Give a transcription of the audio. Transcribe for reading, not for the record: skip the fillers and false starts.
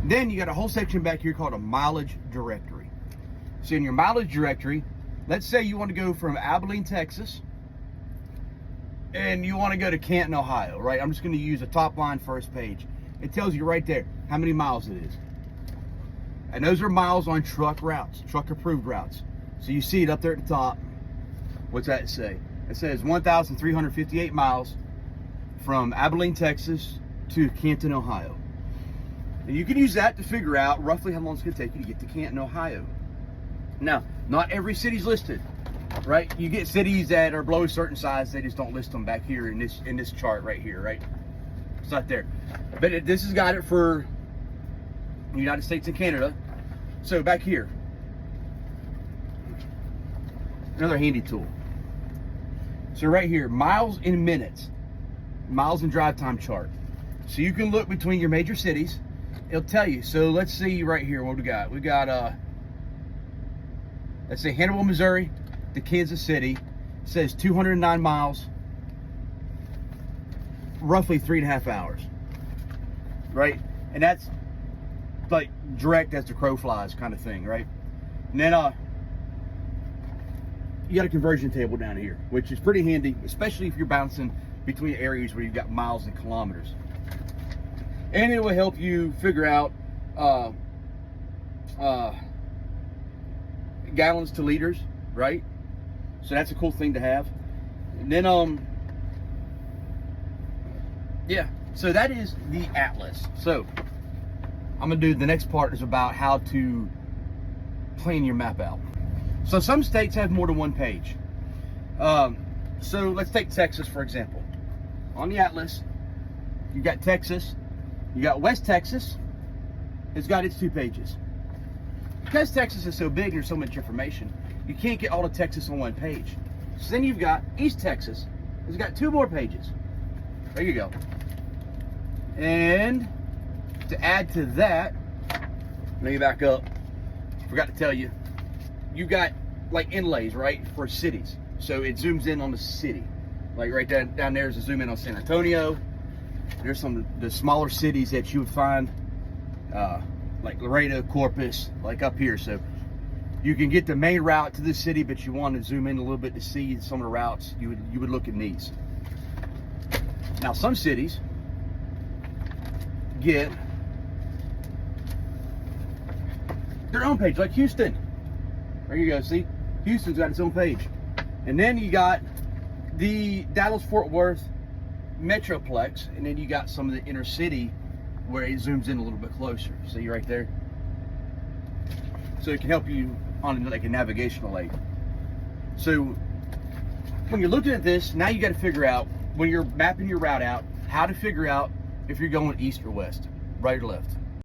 Then you got a whole section back here called a mileage directory. So in your mileage directory, let's say you want to go from Abilene, Texas, and you want to go to Canton, Ohio, right? I'm just going to use a top line first page. It tells you right there how many miles it is. And those are miles on truck routes, truck approved routes. So you see it up there at the top. What's that say? It says 1,358 miles from Abilene, Texas to Canton, Ohio. And you can use that to figure out roughly how long it's going to take you to get to Canton, Ohio. Now, not every city's listed, right? You get cities that are below a certain size, they just don't list them back here in this chart right here, right? It's not there. But this has got it for the United States and Canada. So back here, another handy tool. So right here, miles in minutes, miles and drive time chart. So you can look between your major cities. It'll tell you. So let's see right here what we got. We got let's say Hannibal, Missouri to Kansas City. It says 209 miles, roughly 3.5 hours, right? And that's like direct as the crow flies kind of thing, right? And then you got a conversion table down here, which is pretty handy, especially if you're bouncing between areas where you've got miles and kilometers. And it will help you figure out gallons to liters, right? So that's a cool thing to have. And then yeah, so that is the atlas. So I'm gonna do the next part is about how to plan your map out. So some states have more than one page. So let's take Texas for example. On the atlas, you got Texas, you got West Texas. It's got its 2 pages. Because Texas is so big and there's so much information, you can't get all of Texas on one page. So then you've got East Texas. It's got 2 more pages. There you go. And to add to that, let me back up. Forgot to tell you, you got like inlays, right, for cities. So it zooms in on the city. Like right down there is a zoom in on San Antonio. There's some of the smaller cities that you would find, like Laredo, Corpus, like up here. So you can get the main route to the city, but you want to zoom in a little bit to see some of the routes. You would look in these. Now some cities get their own page, like Houston. There you go. See, Houston's got its own page, and then you got the Dallas-Fort Worth Metroplex, and then you got some of the inner city where it zooms in a little bit closer. See right there? So it can help you on like a navigational aid. So when you're looking at this, now you got to figure out, when you're mapping your route out, how to figure out if you're going east or west, right or left.